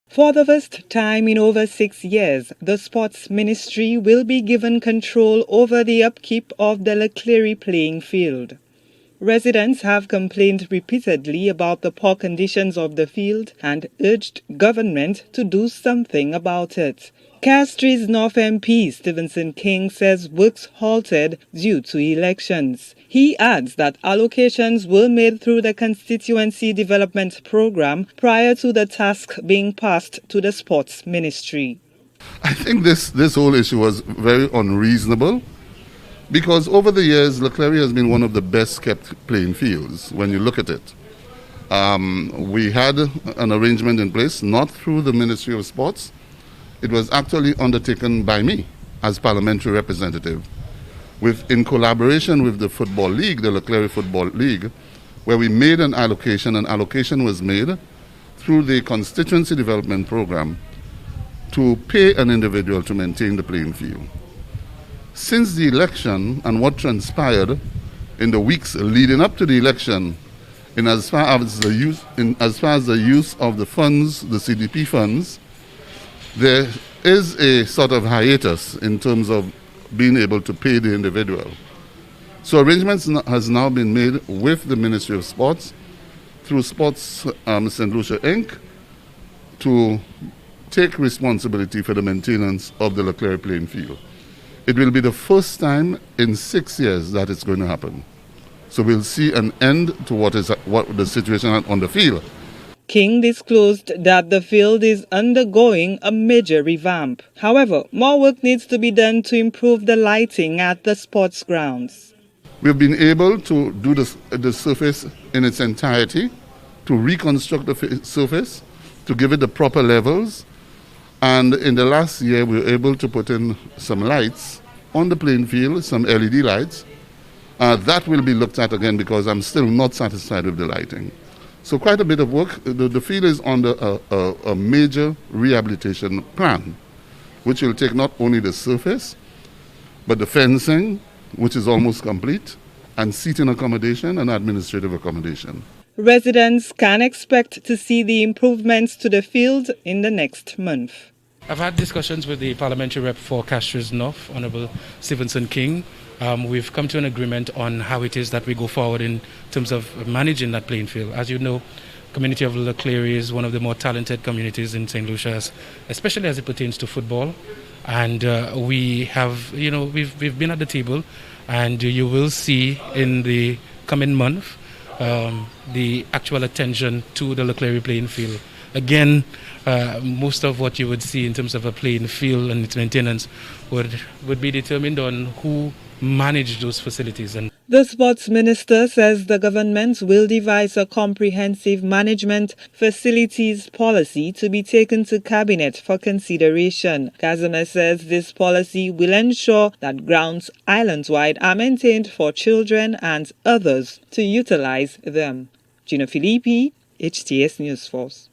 For the first time in over 6 years, the Sports Ministry will be given control over the upkeep of the Clery playing field. Residents have complained repeatedly about the poor conditions of the field and urged government to do something about it. Castries North MP Stephenson says works halted due to elections. He adds that allocations were made through the Constituency Development Program prior to the task being passed to the Sports Ministry. I think this whole issue was very unreasonable because over the years, Clery has been one of the best kept playing fields when you look at it. We had an arrangement in place, not through the Ministry of Sports. It was actually undertaken by me as parliamentary representative, in collaboration with the Football League, the Clery Football League, where we made an allocation. An allocation was made through the Constituency Development Program to pay an individual to maintain the playing field. Since the election and what transpired in the weeks leading up to the election, as far as the use of the funds, the CDP funds, there is a sort of hiatus in terms of being able to pay the individual. So arrangements has now been made with the Ministry of Sports through Sports St. Lucia Inc. to take responsibility for the maintenance of the Clery playing field. It will be the first time in 6 years that it's going to happen. So we'll see an end to what the situation on the field. King disclosed that the field is undergoing a major revamp. However, more work needs to be done to improve the lighting at the sports grounds. We've been able to do the surface in its entirety, to reconstruct the surface, to give it the proper levels. And in the last year, we were able to put in some lights on the playing field, some LED lights. That will be looked at again because I'm still not satisfied with the lighting. So quite a bit of work. The field is under a major rehabilitation plan, which will take not only the surface, but the fencing, which is almost complete, and seating accommodation and administrative accommodation. Residents can expect to see the improvements to the field in the next month. I've had discussions with the parliamentary rep for Castries North, Honourable Stephenson King. We've come to an agreement on how it is that we go forward in terms of managing that playing field. As you know, community of Clery is one of the more talented communities in St. Lucia, especially as it pertains to football. And we have, we've been at the table, and you will see in the coming month the actual attention to the Clery playing field. Again, most of what you would see in terms of a playing field and its maintenance would be determined on who manage those facilities. And the sports minister says the government will devise a comprehensive management facilities policy to be taken to cabinet for consideration. Casimir says this policy will ensure that grounds island-wide are maintained for children and others to utilize them. Gina Filippi, HTS News Force.